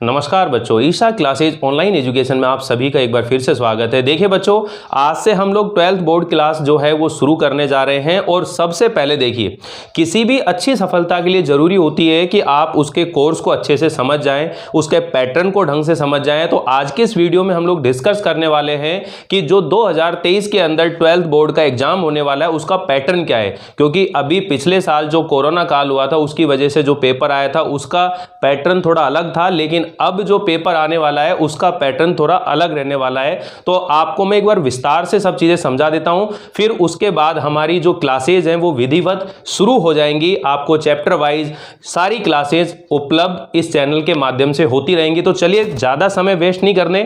नमस्कार बच्चों, Isha classes online education में आप सभी का एक बार फिर से स्वागत है। देखिए बच्चों, आज से हम लोग 12th बोर्ड क्लास जो है वो शुरू करने जा रहे हैं। और सबसे पहले देखिए, किसी भी अच्छी सफलता के लिए ज़रूरी होती है कि आप उसके कोर्स को अच्छे से समझ जाएं, उसके पैटर्न को ढंग से समझ जाएं। तो आज के इस वीडियो में हम लोग डिस्कस करने वाले हैं कि जो 2023 के अंदर 12th बोर्ड का एग्जाम होने वाला है उसका पैटर्न क्या है। क्योंकि अभी पिछले साल जो कोरोना काल हुआ था उसकी वजह से जो पेपर आया था उसका पैटर्न थोड़ा अलग था, लेकिन अब जो पेपर आने वाला है उसका पैटर्न थोड़ा अलग रहने वाला है। तो आपको मैं एक बार विस्तार से सब चीजें समझा देता हूं, फिर उसके बाद हमारी जो क्लासेज हैं वो विधिवत शुरू हो जाएंगी। आपको चैप्टर वाइज सारी क्लासेज उपलब्ध इस चैनल के माध्यम से होती रहेंगी। तो चलिए ज्यादा समय वेस्ट नहीं करने,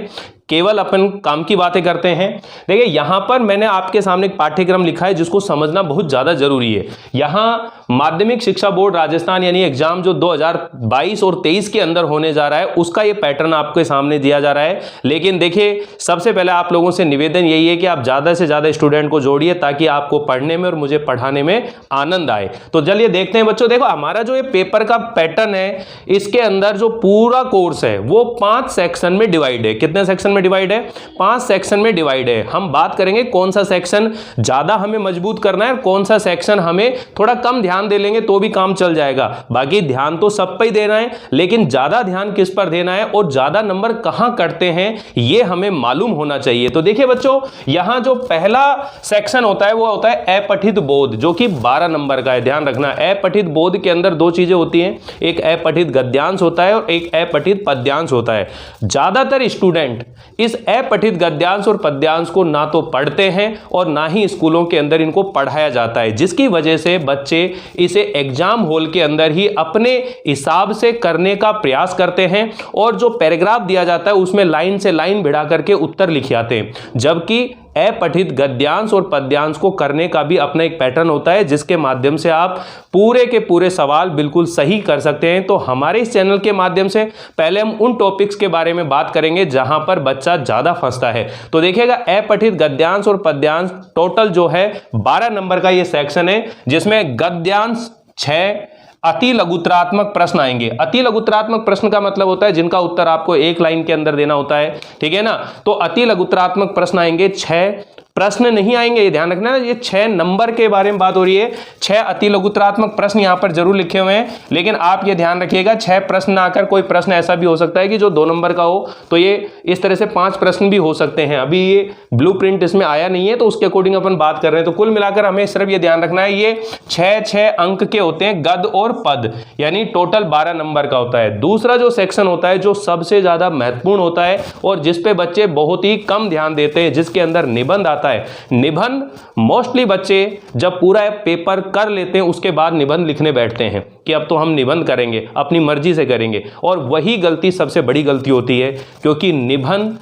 केवल अपन काम की बातें करते हैं। देखिए, यहां पर मैंने आपके सामने एक पाठ्यक्रम लिखा है जिसको समझना बहुत ज्यादा जरूरी है। यहां माध्यमिक शिक्षा बोर्ड राजस्थान यानी एग्जाम जो 2022 और 23 के अंदर होने जा रहा है उसका ये पैटर्न आपके सामने दिया जा रहा है। लेकिन देखिए, सबसे पहले आप लोगों से निवेदन यही है कि आप ज्यादा से ज्यादा स्टूडेंट को जोड़िए ताकि आपको पढ़ने में और मुझे पढ़ाने में आनंद आए। तो चलिए देखते हैं बच्चों। देखो, हमारा जो ये पेपर का पैटर्न है इसके अंदर जो पूरा कोर्स है वो 5 सेक्शन में डिवाइड है। कितने सेक्शन में डिवाइड है? 5 सेक्शन में डिवाइड है। हम बात करेंगे कौन सा सेक्शन ज्यादा हमें मजबूत करना है और कौन सा सेक्शन हमें थोड़ा कम ध्यान दे लेंगे तो भी काम चल जाएगा। बाकी ध्यान तो सब पे ही देना है, लेकिन ज्यादा ध्यान किस पर देना है और ज्यादा नंबर कहां कटते हैं ये हमें मालूम होना चाहिए। तो देखिए बच्चों, यहां जो पहला सेक्शन होता है वो होता है अपठित बोध, जो कि 12 नंबर का है। ध्यान रखना, अपठित बोध के अंदर दो चीजें होती हैं, एक अपठित गद्यांश होता है और एक अपठित पद्यांश होता है। ज्यादातर स्टूडेंट इस अपठित गद्यांश और पद्यांश को ना तो पढ़ते हैं और ना ही स्कूलों के अंदर इनको पढ़ाया जाता है, जिसकी वजह से बच्चे इसे एग्जाम हॉल के अंदर ही अपने हिसाब से करने का प्रयास करते हैं और जो पैराग्राफ दिया जाता है उसमें लाइन से लाइन भिड़ा करके उत्तर लिखे आते हैं। जबकि अपठित गद्यांश और पद्यांश को करने का भी अपना एक पैटर्न होता है जिसके माध्यम से आप पूरे के पूरे सवाल बिल्कुल सही कर सकते हैं। तो हमारे इस चैनल के माध्यम से पहले हम उन टॉपिक्स के बारे में बात करेंगे जहां पर बच्चा ज्यादा फंसता है। तो देखिएगा, अपठित गद्यांश और पद्यांश टोटल जो है 12 नंबर का ये सेक्शन है, जिसमें गद्यांश 6 अति लघुत्तरात्मक प्रश्न आएंगे। अति लघुत्तरात्मक प्रश्न का मतलब होता है जिनका उत्तर आपको एक लाइन के अंदर देना होता है, ठीक है ना। तो अति लघुत्तरात्मक प्रश्न आएंगे, 6 प्रश्न नहीं आएंगे, ये ध्यान रखना। ये 6 नंबर के बारे में बात हो रही है। 6 अति लघुत्तरात्मक प्रश्न यहां पर जरूर लिखे हुए हैं, लेकिन आप ये ध्यान रखिएगा 6 प्रश्न ना आकर कोई प्रश्न ऐसा भी हो सकता है कि जो 2 नंबर का हो। तो ये इस तरह से 5 प्रश्न भी हो सकते हैं। अभी ये ब्लूप्रिंट इसमें आया नहीं है तो उसके अकॉर्डिंग अपन बात कर रहे हैं। तो कुल मिलाकर हमें सिर्फ ये ध्यान रखना है, ये 6 अंक के होते हैं, गद और पद, यानी टोटल 12 नंबर का होता है। दूसरा जो सेक्शन होता है जो सबसे ज्यादा महत्वपूर्ण होता है और जिसपे बच्चे बहुत ही कम ध्यान देते हैं, जिसके अंदर निबंध आता है। निबंध मोस्टली बच्चे जब पूरा पेपर कर लेते हैं उसके बाद निबंध लिखने बैठते हैं कि अब तो हम निबंध करेंगे, अपनी मर्जी से करेंगे, और वही गलती सबसे बड़ी गलती होती है। क्योंकि निबंध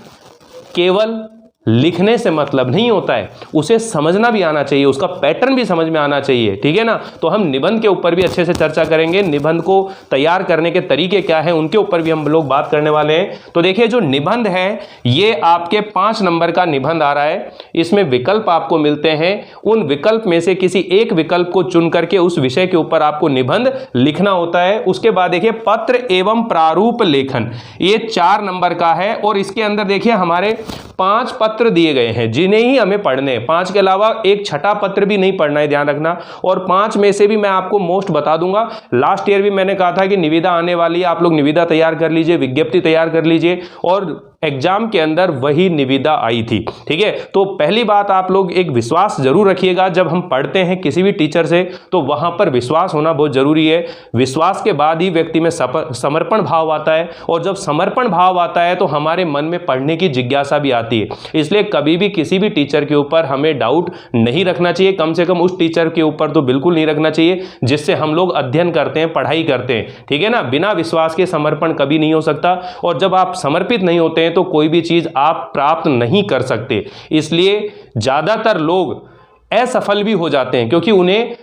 केवल लिखने से मतलब नहीं होता है, उसे समझना भी आना चाहिए, उसका पैटर्न भी समझ में आना चाहिए, ठीक है ना। तो हम निबंध के ऊपर भी अच्छे से चर्चा करेंगे, निबंध को तैयार करने के तरीके क्या है उनके ऊपर भी हम लोग बात करने वाले हैं। तो देखिए, जो निबंध है ये आपके 5 नंबर का निबंध आ रहा है। इसमें विकल्प आपको मिलते हैं, उन विकल्प में से किसी एक विकल्प को चुन करके उस विषय के ऊपर आपको निबंध लिखना होता है। उसके बाद देखिए, पत्र एवं प्रारूप लेखन, ये 4 नंबर का है और इसके अंदर देखिए हमारे 5 पत्र दिए गए हैं जिन्हें ही हमें पढ़ने हैं। 5 के अलावा एक छठा पत्र भी नहीं पढ़ना है, ध्यान रखना। और 5 में से भी मैं आपको मोस्ट बता दूंगा। लास्ट ईयर भी मैंने कहा था कि निविदा आने वाली है, आप लोग निविदा तैयार कर लीजिए, विज्ञप्ति तैयार कर लीजिए, और एग्जाम के अंदर वही निविदा आई थी, ठीक है। तो पहली बात, आप लोग एक विश्वास जरूर रखिएगा। जब हम पढ़ते हैं किसी भी टीचर से तो वहां पर विश्वास होना बहुत जरूरी है। विश्वास के बाद ही व्यक्ति में समर्पण भाव आता है, और जब समर्पण भाव आता है तो हमारे मन में पढ़ने की जिज्ञासा भी आती है। इसलिए कभी भी किसी भी टीचर के ऊपर हमें डाउट नहीं रखना चाहिए, कम से कम उस टीचर के ऊपर तो बिल्कुल नहीं रखना चाहिए जिससे हम लोग अध्ययन करते हैं, पढ़ाई करते हैं, ठीक है ना। बिना विश्वास के समर्पण कभी नहीं हो सकता, और जब आप समर्पित नहीं होते हैं तो कोई भी चीज आप प्राप्त नहीं कर सकते। इसलिए ज्यादातर लोग असफल भी हो जाते हैं क्योंकि उन्हें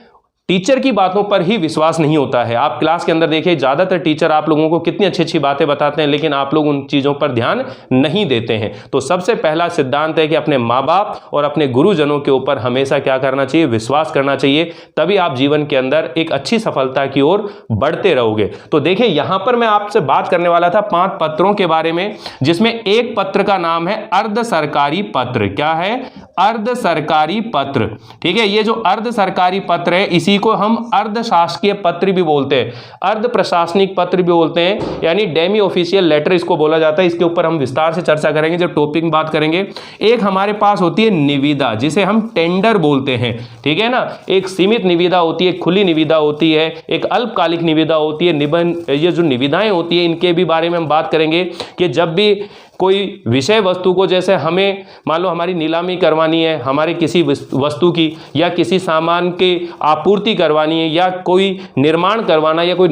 टीचर की बातों पर ही विश्वास नहीं होता है। आप क्लास के अंदर देखिए, ज़्यादातर टीचर आप लोगों को कितनी अच्छी अच्छी बातें बताते हैं, लेकिन आप लोग उन चीज़ों पर ध्यान नहीं देते हैं। तो सबसे पहला सिद्धांत है कि अपने माँ बाप और अपने गुरुजनों के ऊपर हमेशा क्या करना चाहिए, विश्वास करना चाहिए, तभी आप जीवन के अंदर एक अच्छी सफलता की ओर बढ़ते रहोगे। तो देखिए, यहां पर मैं आपसे बात करने वाला था 5 पत्रों के बारे में, जिसमें एक पत्र का नाम है अर्ध सरकारी पत्र। क्या है? अर्ध सरकारी पत्र। ठीक है, ये जो अर्ध सरकारी पत्र है इसी को हम अर्ध शासकीय पत्र भी बोलते हैं, अर्ध प्रशासनिक पत्र भी बोलते हैं, यानी डेमी ऑफिशियल लेटर इसको बोला जाता है। इसके ऊपर हम विस्तार से चर्चा करेंगे जब टॉपिक में बात करेंगे। एक हमारे पास होती है निविदा, जिसे हम टेंडर बोलते हैं। ठीक है ना, एक सीमित निविदा होती है, खुली निविदा होती है, एक अल्पकालिक निविदा होती है, निबंध। ये जो निविदाएं होती है इनके भी बारे में हम बात करेंगे कि जब भी कोई विषय वस्तु को, जैसे हमें मान लो हमारी नीलामी करवानी है, हमारे किसी वस्तु की या किसी सामान की आपूर्ति करवानी है, या कोई निर्माण करवाना, या कोई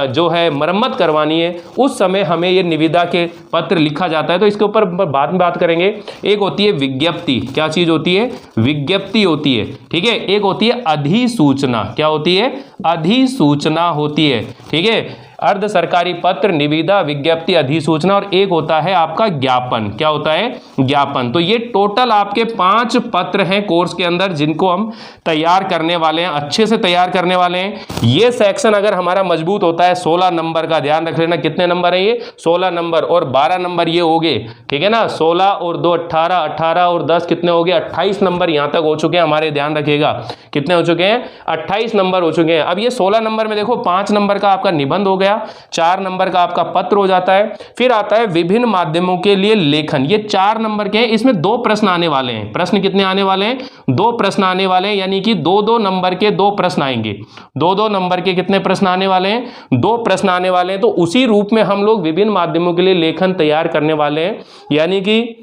जो है मरम्मत करवानी है, उस समय हमें ये निविदा के पत्र लिखा जाता है। तो इसके ऊपर बाद में बात करेंगे। एक होती है विज्ञप्ति। क्या चीज होती है? विज्ञप्ति होती है। ठीक है, एक होती है अधिसूचना। क्या होती है? अधिसूचना होती है। ठीक है, अर्ध सरकारी पत्र, निविदा, विज्ञप्ति, अधिसूचना, और एक होता है आपका ज्ञापन। क्या होता है? ज्ञापन। तो ये टोटल आपके 5 पत्र हैं कोर्स के अंदर, जिनको हम तैयार करने वाले हैं, अच्छे से तैयार करने वाले हैं। ये सेक्शन अगर हमारा मजबूत होता है, 16 नंबर का, ध्यान रख लेना। कितने नंबर है ये? 16 नंबर, और 12 नंबर ये हो गए। ठीक है ना, 16 और 2 18, 18 और 10 कितने हो गए? 28 नंबर यहां तक हो चुके हैं हमारे। ध्यान रखिएगा, कितने हो चुके हैं? 28 नंबर हो चुके हैं। अब ये 16 नंबर में देखो, 5 नंबर का आपका निबंध हो गया, 4 नंबर का आपका पत्र हो जाता है। फिर आता है विभिन्न माध्यमों के लिए लेखन। ये 4 नंबर के हैं। इसमें 2 प्रश्न आने वाले हैं। प्रश्न कितने आने वाले हैं? 2 प्रश्न आने वाले हैं, यानी कि 2-2 नंबर के 2 प्रश्न आएंगे। 2-2 नंबर के कितने प्रश्न आने वाले हैं? 2 प्रश्न आने वाले हैं। तो उसी रूप में हम लोग विभिन्न माध्यमों के लिए लेखन तैयार करने वाले हैं, यानी कि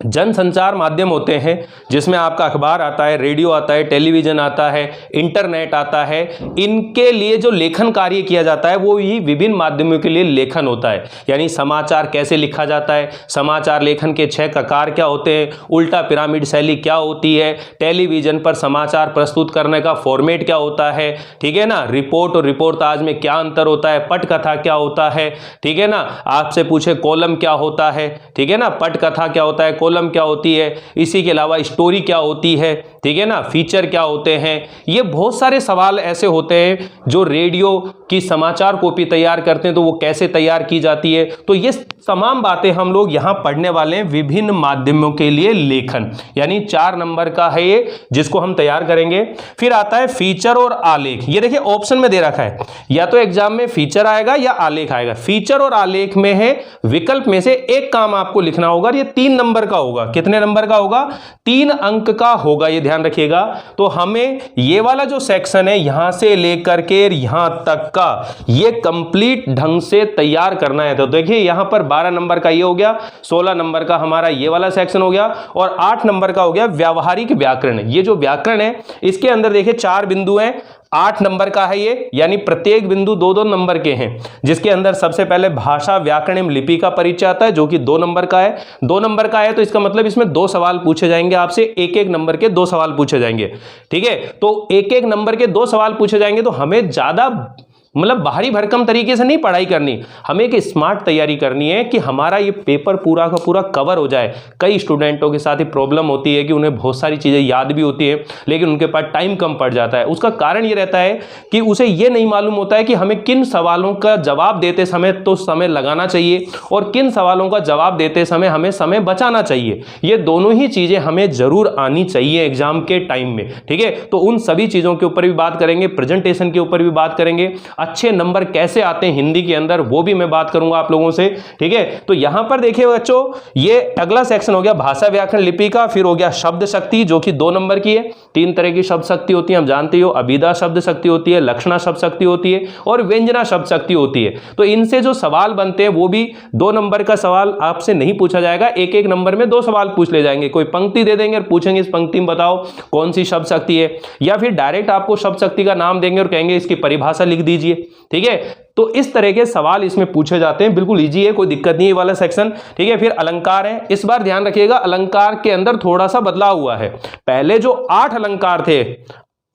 जनसंचार माध्यम होते हैं, जिसमें आपका अखबार आता है, रेडियो आता है, टेलीविजन आता है, इंटरनेट आता है। इनके लिए जो लेखन कार्य किया जाता है वो ही विभिन्न माध्यमों के लिए लेखन होता है। यानी समाचार कैसे लिखा जाता है, समाचार लेखन के 6 प्रकार क्या होते हैं, उल्टा पिरामिड शैली क्या होती है, टेलीविजन पर समाचार प्रस्तुत करने का फॉर्मेट क्या होता है। ठीक है ना, रिपोर्ट और रिपोर्टाज में क्या अंतर होता है, पटकथा क्या होता है। ठीक है ना, आपसे पूछे कॉलम क्या होता है। ठीक है ना, पटकथा क्या होता है, कॉलम क्या होती है, इसी के अलावा स्टोरी क्या होती है। ठीक है ना, फीचर क्या होते हैं। ये बहुत सारे सवाल ऐसे होते हैं जो रेडियो की समाचार कॉपी तैयार करते हैं, तो वो कैसे तैयार की जाती है। तो ये तमाम बातें हम लोग यहां पढ़ने वाले हैं। विभिन्न माध्यमों के लिए लेखन, यानी 4 नंबर का है ये, जिसको हम तैयार करेंगे। फिर आता है फीचर और आलेख। ये देखिए ऑप्शन में दे रखा है, या तो एग्जाम में फीचर आएगा या आलेख आएगा। फीचर और आलेख में है विकल्प में से एक काम आपको लिखना होगा। ये 3 नंबर का होगा। कितने नंबर का होगा? 3 अंक का होगा, ये ध्यान रखिएगा। तो हमें ये वाला जो सेक्शन है, यहां से लेकर के यहां तक का, ये कंप्लीट ढंग से तैयार करना है। तो देखिए यहां पर 12 नंबर का ये हो गया, 16 नंबर का हमारा ये वाला सेक्शन हो गया, और 8 नंबर का हो गया व्यावहारिक व्याकरण। ये जो व्याकरण है, इसके अंदर देखिए 4 बिंदु हैं। 8 नंबर का है ये, यानी प्रत्येक बिंदु 2-2 नंबर के हैं, जिसके अंदर सबसे पहले भाषा, व्याकरण एवं लिपि का परिचय आता है, जो कि 2 नंबर का है। 2 नंबर का है तो इसका मतलब इसमें 2 सवाल पूछे जाएंगे आपसे, 1-1 नंबर के 2 सवाल पूछे जाएंगे। ठीक है, तो 1-1 नंबर के 2 सवाल पूछे जाएंगे। तो हमें ज्यादा मतलब भारी भरकम तरीके से नहीं पढ़ाई करनी, हमें एक स्मार्ट तैयारी करनी है कि हमारा ये पेपर पूरा का पूरा कवर हो जाए। कई स्टूडेंटों के साथ ही प्रॉब्लम होती है कि उन्हें बहुत सारी चीज़ें याद भी होती है, लेकिन उनके पास टाइम कम पड़ जाता है। उसका कारण ये रहता है कि उसे ये नहीं मालूम होता है कि हमें किन सवालों का जवाब देते समय तो समय लगाना चाहिए, और किन सवालों का जवाब देते समय हमें समय बचाना चाहिए। ये दोनों ही चीज़ें हमें जरूर आनी चाहिए एग्जाम के टाइम में। ठीक है, तो उन सभी चीज़ों के ऊपर भी बात करेंगे, प्रेजेंटेशन के ऊपर भी बात करेंगे, अच्छे नंबर कैसे आते हैं हिंदी के अंदर वो भी मैं बात करूंगा आप लोगों से। ठीक है, तो यहां पर देखिए बच्चों, ये अगला सेक्शन हो गया भाषा, व्याकरण, लिपि का। फिर हो गया शब्द शक्ति, जो कि 2 नंबर की है। 3 तरह की शब्द शक्ति होती है, हम जानते हो। अभिधा शब्द शक्ति होती है, लक्षणा शब्द शक्ति होती है, और व्यंजना शब्द शक्ति होती है। तो इनसे जो सवाल बनते हैं वो भी 2 नंबर का सवाल आपसे नहीं पूछा जाएगा, 1-1 नंबर में 2 सवाल पूछ ले जाएंगे। कोई पंक्ति दे देंगे और पूछेंगे इस पंक्ति में बताओ कौन सी शब्द शक्ति है, या फिर डायरेक्ट आपको शब्द शक्ति का नाम देंगे और कहेंगे इसकी परिभाषा लिख दीजिए। ठीक है, तो इस तरह के सवाल इसमें पूछे जाते हैं। बिल्कुल इजी है, कोई दिक्कत नहीं है वाला सेक्शन। ठीक है, फिर अलंकार है। इस बार ध्यान रखिएगा, अलंकार के अंदर थोड़ा सा बदलाव हुआ है। पहले जो 8 अलंकार थे,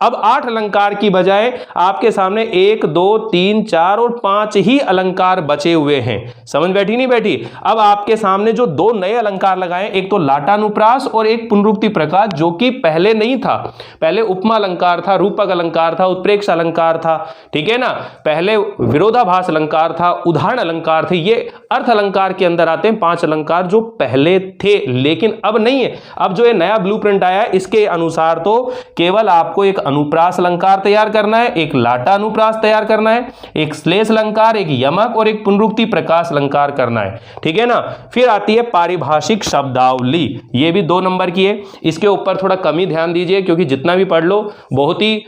अब 8 अलंकार की बजाय आपके सामने 1 2 3 4 और 5 ही अलंकार बचे हुए हैं। समझ बैठी नहीं बैठी? अब आपके सामने जो 2 नए अलंकार लगाए, एक तो लाटानुप्रास और एक पुनरुक्ति प्रकाश, जो कि पहले नहीं था। पहले उपमा अलंकार था, रूपक अलंकार था, उत्प्रेक्ष अलंकार था, ठीक है ना। पहले विरोधाभास अलंकार था, उदाहरण अलंकार थे। ये अर्थ अलंकार के अंदर आते हैं 5 अलंकार जो पहले थे, लेकिन अब नहीं है। अब जो ये नया ब्लूप्रिंट आया है, इसके अनुसार तो केवल आपको एक अनुप्रास अलंकार तैयार करना है, एक लाटा अनुप्रास तैयार करना है, एक श्लेष अलंकार, एक यमक और एक पुनरुक्ति प्रकाश अलंकार करना है, ठीक है ना। फिर आती है पारिभाषिक शब्दावली, ये भी 2 नंबर की है। इसके ऊपर थोड़ा कम ही ध्यान दीजिए, क्योंकि जितना भी पढ़ लो बहुत ही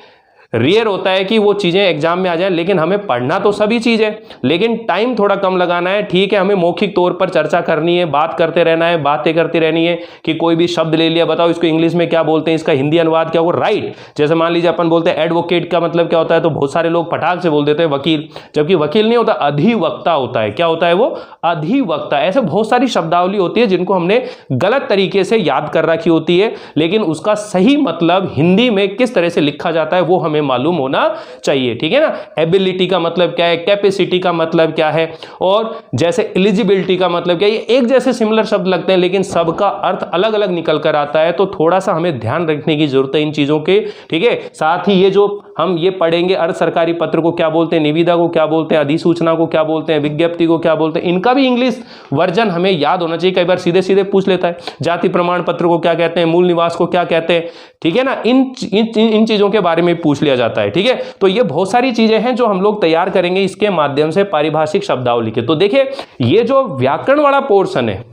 रेयर होता है कि वो चीज़ें एग्जाम में आ जाए। लेकिन हमें पढ़ना तो सभी चीज़ है, लेकिन टाइम थोड़ा कम लगाना है, ठीक है। हमें मौखिक तौर पर चर्चा करनी है, बात करते रहना है, बातें करती रहनी है कि कोई भी शब्द ले लिया, बताओ इसको इंग्लिश में क्या बोलते हैं, इसका हिंदी अनुवाद क्या होगा, राइट। जैसे मान लीजिए अपन बोलते हैं एडवोकेट का मतलब क्या होता है, तो बहुत सारे लोग फटाक से बोल देते हैं वकील, जबकि वकील नहीं होता, अधिवक्ता होता है। क्या होता है वो? अधिवक्ता। ऐसे बहुत सारी शब्दावली होती है जिनको हमने गलत तरीके से याद कर रखी होती है, लेकिन उसका सही मतलब हिंदी में किस तरह से लिखा जाता है वो हमें मालूम होना चाहिए, ठीक है ना। एबिलिटी का मतलब क्या है, कैपेसिटी का मतलब क्या है, और जैसे एलिजिबिलिटी का मतलब क्या है। ये एक जैसे सिमिलर शब्द लगते हैं, लेकिन सबका अर्थ अलग अलग निकल कर आता है, तो थोड़ा सा हमें ध्यान रखने की जरूरत है इन चीजों के, ठीक है। साथ ही ये जो हम ये पढ़ेंगे, अर्ध सरकारी पत्र को क्या बोलते हैं, निविदा को क्या बोलते हैं, अधिसूचना को क्या बोलते हैं, विज्ञप्ति को क्या बोलते हैं, इनका भी इंग्लिश वर्जन हमें याद होना चाहिए। कई बार सीधे सीधे पूछ लेता है, जाति प्रमाण पत्र को क्या कहते हैं, मूल निवास को क्या कहते हैं, ठीक है ना। इन चीजों के बारे में पूछ लिया जाता है, ठीक है। तो ये बहुत सारी चीजें हैं जो हम लोग तैयार करेंगे इसके माध्यम से पारिभाषिक शब्दावली के। तो देखिए, ये जो व्याकरण वाला पोर्शन है,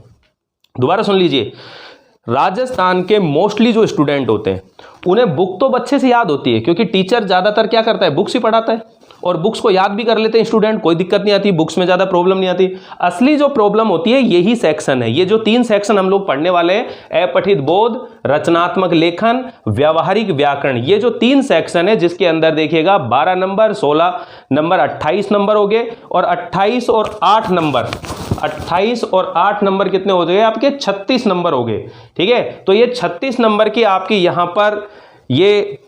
दोबारा सुन लीजिए। राजस्थान के मोस्टली जो स्टूडेंट होते हैं उन्हें बुक तो अच्छे से याद होती है, क्योंकि टीचर ज्यादातर क्या करता है, बुक्स ही पढ़ाता है, और बुक्स को याद भी कर लेते हैं स्टूडेंट, कोई दिक्कत नहीं आती, बुक्स में ज्यादा प्रॉब्लम नहीं आती। असली जो प्रॉब्लम होती है यही सेक्शन है। ये जो 3 सेक्शन हम लोग पढ़ने वाले हैं, अपठित बोध, रचनात्मक लेखन, व्यावहारिक व्याकरण, ये जो 3 सेक्शन है, जिसके अंदर देखिएगा 12 नंबर, 16 नंबर, 28 नंबर हो गए, और 28 और 8 नंबर, 28 और 8 नंबर कितने हो गए आपके? 36 नंबर हो गए, ठीक है। तो ये 36 नंबर की आपकी यहां पर ये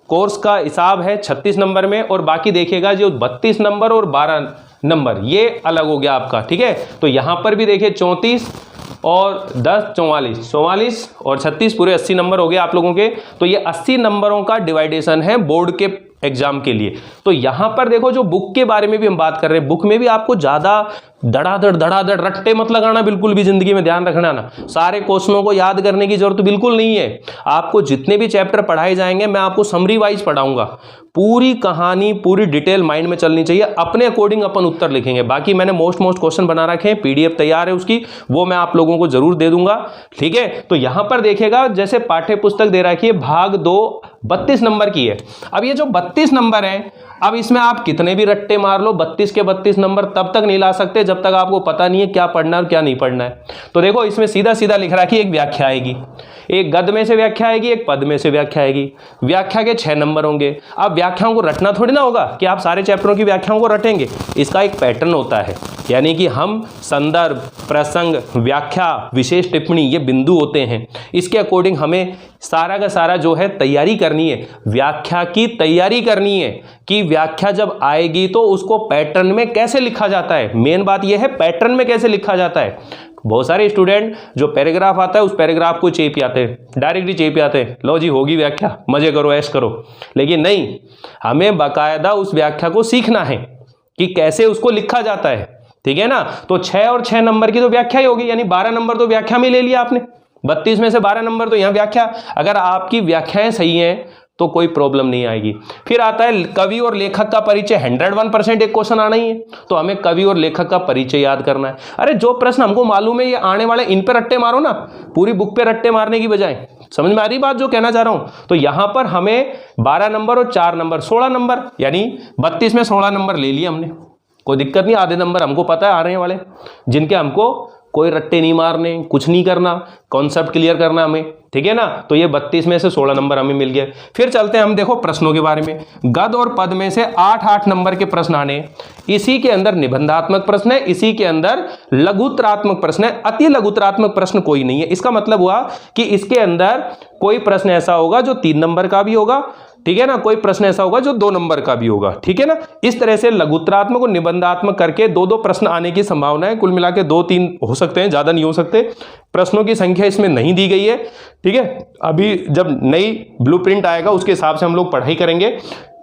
कोर्स का हिसाब है 36 नंबर में, और बाकी देखिएगा जो 32 नंबर और 12 नंबर ये अलग हो गया आपका, ठीक है। तो यहां पर भी देखिए 34 और 10 44 और 36 पूरे 80 नंबर हो गए आप लोगों के। तो ये 80 नंबरों का डिवाइडेशन है बोर्ड के एग्जाम के लिए। तो यहां पर देखो, जो बुक के बारे में भी हम बात कर रहे हैं, बुक में भी आपको ज्यादा धड़ाधड़ रट्टे मत लगाना, बिल्कुल भी जिंदगी में ध्यान रखना ना। सारे क्वेश्चनों को याद करने की जरूरत बिल्कुल नहीं है। आपको जितने भी चैप्टर पढ़ाए जाएंगे, मैं आपको समरी वाइज पढ़ाऊंगा, पूरी कहानी पूरी डिटेल माइंड में चलनी चाहिए, अपने अकॉर्डिंग अपन उत्तर लिखेंगे। बाकी मैंने मोस्ट क्वेश्चन बना रखे हैं, पीडीएफ तैयार है उसकी, वो मैं आप लोगों को जरूर दे दूंगा, ठीक है। तो यहां पर देखिएगा, जैसे पाठ्य पुस्तक दे रखी है भाग 2 32 नंबर की है। अब ये जो 32 नंबर है, अब इसमें आप कितने भी रट्टे मार लो, 32 के 32 नंबर तब तक नहीं ला सकते जब तक आपको पता नहीं है क्या पढ़ना है और क्या नहीं पढ़ना है। तो देखो, इसमें सीधा सीधा लिख रहा है कि एक व्याख्या आएगी, एक गद्य में से व्याख्या आएगी, एक पद में से व्याख्या आएगी। व्याख्या के 6 नंबर होंगे। अब व्याख्याओं को रटना थोड़ी ना होगा कि आप सारे चैप्टरों की व्याख्याओं को रटेंगे, इसका एक पैटर्न होता है, यानी कि हम संदर्भ, प्रसंग, व्याख्या, विशेष टिप्पणी, ये बिंदु होते हैं। इसके अकॉर्डिंग हमें सारा का सारा जो है तैयारी करनी है, व्याख्या की तैयारी करनी है कि व्याख्या जब आएगी तो उसको पैटर्न में कैसे लिखा जाता है। मेन बात यह है पैटर्न में कैसे लिखा जाता है। बहुत सारे स्टूडेंट जो पैराग्राफ आता है उस पैराग्राफ को चेप आते हैं, डायरेक्टली चेप आते हैं, लो जी होगी व्याख्या, मजे करो, ऐश करो। लेकिन नहीं, हमें बाकायदा उस व्याख्या को सीखना है कि कैसे उसको लिखा जाता है, ठीक है ना। तो 6 और 6 नंबर की तो व्याख्या ही होगी, यानी 12 नंबर तो व्याख्या में ले लिया आपने, 32 में से 12 नंबर तो यहां व्याख्या। अगर आपकी व्याख्याएं सही हैं तो कोई प्रॉब्लम नहीं आएगी। फिर आता है कवि और लेखक का परिचय, 101% एक क्वेश्चन आना ही है, तो हमें कवि और लेखक का परिचय याद करना है। अरे जो प्रश्न हमको मालूम है ये आने वाले, इन पे रट्टे मारो ना, पूरी बुक पे रट्टे मारने की बजाय। समझ में आ रही बात जो कहना चाह रहा हूं? तो यहां पर हमें 12 नंबर और 4 नंबर 16 नंबर, यानी 32 में 16 नंबर ले लिए हमने, कोई दिक्कत नहीं। आधे नंबर हमको पता है आने वाले, जिनके हमको कोई रट्टे नहीं मारने, कुछ नहीं करना, कॉन्सेप्ट क्लियर करना हमें, ठीक है ना। तो ये 32 में से 16 नंबर हमें मिल गए। फिर चलते हैं हम, देखो प्रश्नों के बारे में। गद्य और पद में से 8-8 नंबर के प्रश्न आने, इसी के अंदर निबंधात्मक प्रश्न है, इसी के अंदर लघुत्तरात्मक प्रश्न है। अति लघुत्तरात्मक प्रश्न कोई नहीं है। इसका मतलब हुआ कि इसके अंदर कोई प्रश्न ऐसा होगा जो 3 नंबर का भी होगा, ठीक है ना, कोई प्रश्न ऐसा होगा जो 2 नंबर का भी होगा, ठीक है ना। इस तरह से लघुत्तरात्मक और निबंधात्मक करके 2-2 प्रश्न आने की संभावना है, कुल मिला के 2-3 हो सकते हैं, ज्यादा नहीं हो सकते। प्रश्नों की संख्या इसमें नहीं दी गई है, ठीक है। अभी जब नई ब्लूप्रिंट आएगा उसके हिसाब से हम लोग पढ़ाई करेंगे।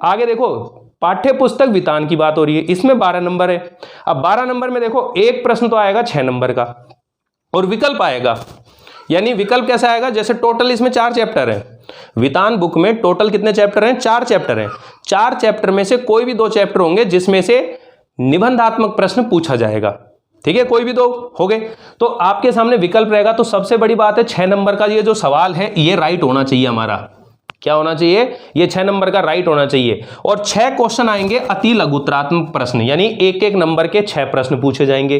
आगे देखो, पाठ्य पुस्तक वितान की बात हो रही है, इसमें 12 नंबर है। अब 12 नंबर में देखो एक प्रश्न तो आएगा 6 नंबर का और विकल्प आएगा। यानी विकल्प कैसा आएगा, जैसे टोटल इसमें 4 चैप्टर है, वितान बुक में टोटल कितने चैप्टर हैं, 4 चैप्टर हैं। 4 चैप्टर में से कोई भी 2 चैप्टर होंगे जिसमें से निबंधात्मक प्रश्न पूछा जाएगा, ठीक है, कोई भी 2 हो गए। तो आपके सामने विकल्प रहेगा। तो सबसे बड़ी बात है 6 नंबर का ये जो सवाल है ये राइट होना चाहिए हमारा। क्या होना चाहिए, ये 6 नंबर का राइट होना चाहिए। और 6 क्वेश्चन आएंगे अति लघुत्तरात्मक प्रश्न, यानी 1-1 नंबर के 6 प्रश्न पूछे जाएंगे।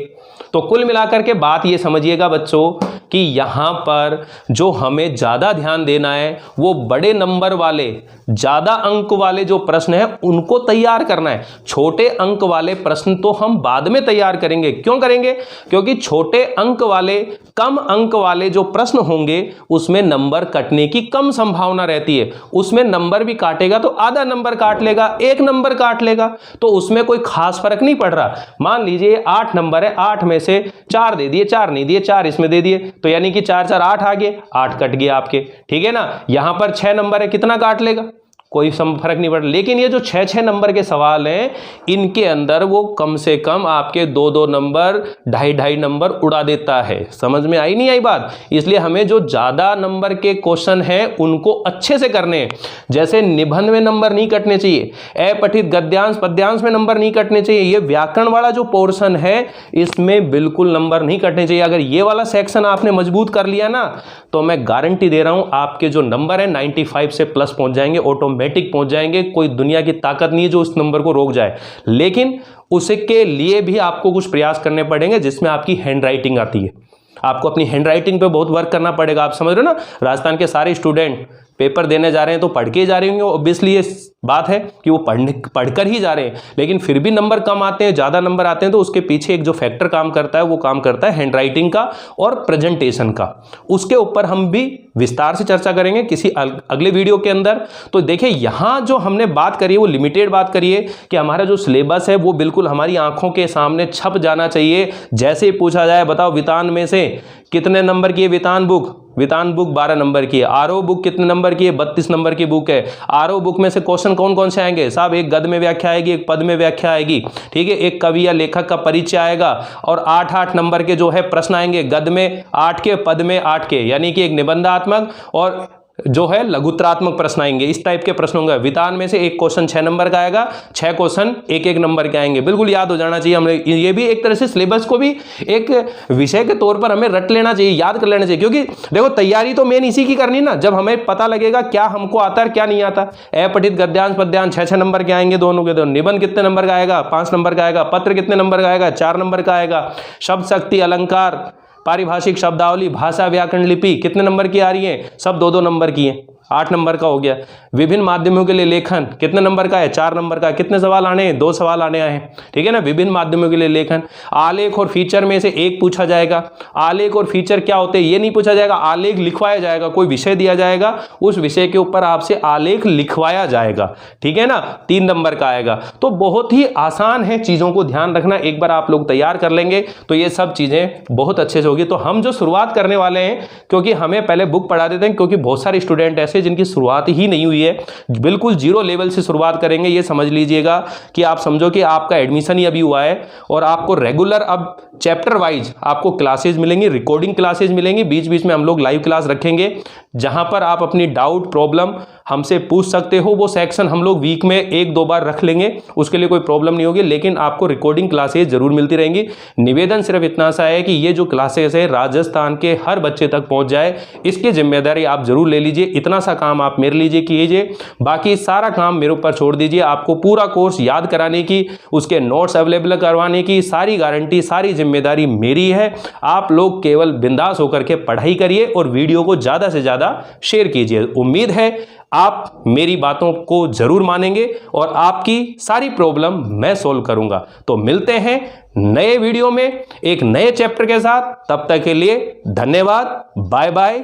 तो कुल मिलाकर के बात ये समझिएगा बच्चों कि यहां पर जो हमें ज्यादा ध्यान देना है वो बड़े नंबर वाले, ज्यादा अंक वाले जो प्रश्न है उनको तैयार करना है। छोटे अंक वाले प्रश्न तो हम बाद में तैयार करेंगे। क्यों करेंगे, क्योंकि छोटे अंक वाले, कम अंक वाले जो प्रश्न होंगे उसमें नंबर कटने की कम संभावना रहती है। उसमें नंबर भी काटेगा तो आधा नंबर काट लेगा, 1 नंबर काट लेगा, तो उसमें कोई खास फर्क नहीं पड़ रहा। मान लीजिए 8 नंबर है, 8 में से 4 दे दिए, 4 नहीं दिए, 4 इसमें दे दिए, तो यानी कि 4-4 8 आ गए, 8 कट गए आपके, ठीक है ना। यहां पर 6 नंबर है, कितना काट लेगा, कोई फर्क नहीं पड़। लेकिन ये जो 6-6 नंबर के सवाल हैं इनके अंदर वो कम से कम आपके 2-2 नंबर, 2.5-2.5 नंबर उड़ा देता है। समझ में आई नहीं आई बात। इसलिए हमें जो ज्यादा नंबर के क्वेश्चन हैं उनको अच्छे से करने हैं। जैसे निबंध में नंबर नहीं कटने चाहिए, अपठित गद्यांश पद्यांश में नंबर नहीं कटने चाहिए, ये व्याकरण वाला जो पोर्शन है इसमें बिल्कुल नंबर नहीं कटने चाहिए। अगर ये वाला सेक्शन आपने मजबूत कर लिया ना तो मैं गारंटी दे रहा हूं आपके जो नंबर है 95 से प्लस पहुंच जाएंगे, ऑटोमेटिक पहुंच जाएंगे। कोई दुनिया की ताकत नहीं है जो उस नंबर को रोक जाए, लेकिन उसके लिए भी आपको कुछ प्रयास करने पड़ेंगे जिसमें आपकी हैंड राइटिंग आती है। आपको अपनी हैंड राइटिंग पे बहुत वर्क करना पड़ेगा। आप समझ रहे हो ना, राजस्थान के सारे स्टूडेंट पेपर देने जा रहे हैं तो पढ़ के जा रहे होंगे। ऑब्वियसली ये बात है कि वो पढ़कर ही जा रहे हैं, लेकिन फिर भी नंबर कम आते हैं, ज़्यादा नंबर आते हैं, तो उसके पीछे एक जो फैक्टर काम करता है वो काम करता है हैंड राइटिंग का और प्रेजेंटेशन का। उसके ऊपर हम भी विस्तार से चर्चा करेंगे किसी अगले वीडियो के अंदर। तो देखिए यहाँ जो हमने बात करी है वो लिमिटेड बात करी है कि हमारा जो सिलेबस है वो बिल्कुल हमारी आंखों के सामने छप जाना चाहिए। जैसे पूछा जाए बताओ वितान में से कितने नंबर की है वितान बुक, वितान बुक 12 नंबर की है। आरओ बुक कितने नंबर की है, 32 नंबर की बुक है। आरओ बुक में से क्वेश्चन कौन कौन से आएंगे साहब, एक गद्य में व्याख्या आएगी, एक पद में व्याख्या आएगी, ठीक है, एक कवि या लेखक का परिचय आएगा और 8-8 नंबर के जो है प्रश्न आएंगे। गद्य में 8 के, पद में 8 के, यानी कि एक निबंधात्मक और जो है लघुत्तरात्मक प्रश्न आएंगे। इस टाइप के प्रश्न होंगे। वितान में से एक क्वेश्चन 6 नंबर का आएगा, 6 क्वेश्चन 1-1 नंबर के आएंगे। बिल्कुल याद हो जाना चाहिए। हमें ये भी एक तरह से सिलेबस को भी एक विषय के तौर पर हमें रट लेना चाहिए, याद कर लेना चाहिए। क्योंकि देखो तैयारी तो मेन इसी की करनी ना, जब हमें पता लगेगा क्या हमको आता है क्या नहीं आता। अपठित गद्यांश पद्यांश 6-6 नंबर के आएंगे दोनों के दोनों। निबंध कितने नंबर का आएगा, 5 नंबर का आएगा। पत्र कितने नंबर का आएगा, 4 नंबर का आएगा। शब्द शक्ति, अलंकार, पारिभाषिक शब्दावली, भाषा, व्याकरण, लिपि कितने नंबर की आ रही है, सब 2-2 नंबर की है, 8 नंबर का हो गया। विभिन्न माध्यमों के लिए लेखन कितने नंबर का है, 4 नंबर का। कितने सवाल आने हैं, 2 सवाल आने आए हैं, ठीक है ना। विभिन्न माध्यमों के लिए लेखन, आलेख और फीचर में से एक पूछा जाएगा। आलेख और फीचर क्या होते हैं ये नहीं पूछा जाएगा, आलेख लिखवाया जाएगा। कोई विषय दिया जाएगा, उस विषय के ऊपर आपसे आलेख लिखवाया जाएगा, ठीक है ना, 3 नंबर का आएगा। तो बहुत ही आसान है, चीजों को ध्यान रखना। एक बार आप लोग तैयार कर लेंगे तो ये सब चीजें बहुत अच्छे से होगी। तो हम जो शुरुआत करने वाले हैं, क्योंकि हमें पहले बुक पढ़ा देते हैं, क्योंकि बहुत सारे स्टूडेंट ऐसे जिनकी शुरुआत ही नहीं हुई है, बिल्कुल 0 लेवल से शुरुआत करेंगे। ये समझ लीजिएगा कि आप समझो कि आपका एडमिशन ही अभी हुआ है और आपको रेगुलर अब चैप्टर वाइज आपको क्लासेज मिलेंगी, रिकॉर्डिंग क्लासेज मिलेंगी। बीच बीच में हम लोग लाइव क्लास रखेंगे जहां पर आप अपनी डाउट प्रॉब्लम हमसे पूछ सकते हो। वो सेक्शन हम लोग वीक में 1-2 बार रख लेंगे, उसके लिए कोई प्रॉब्लम नहीं होगी, लेकिन आपको रिकॉर्डिंग क्लासेज जरूर मिलती रहेंगी। निवेदन सिर्फ इतना सा है कि ये जो क्लासेस है राजस्थान के हर बच्चे तक पहुंच जाए, इसकी जिम्मेदारी आप जरूर ले लीजिए। इतना सा काम आप मेरे लीजिए कीजिए, बाकी सारा काम मेरे ऊपर छोड़ दीजिए। आपको पूरा कोर्स याद कराने की, उसके नोट्स अवेलेबल करवाने की सारी गारंटी, सारी जिम्मेदारी मेरी है। आप लोग केवल बिंदास होकर के पढ़ाई करिए और वीडियो को ज्यादा से ज्यादा शेयर कीजिए। उम्मीद है आप मेरी बातों को जरूर मानेंगे और आपकी सारी प्रॉब्लम मैं सॉल्व करूंगा। तो मिलते हैं नए वीडियो में एक नए चैप्टर के साथ। तब तक के लिए धन्यवाद, बाय बाय।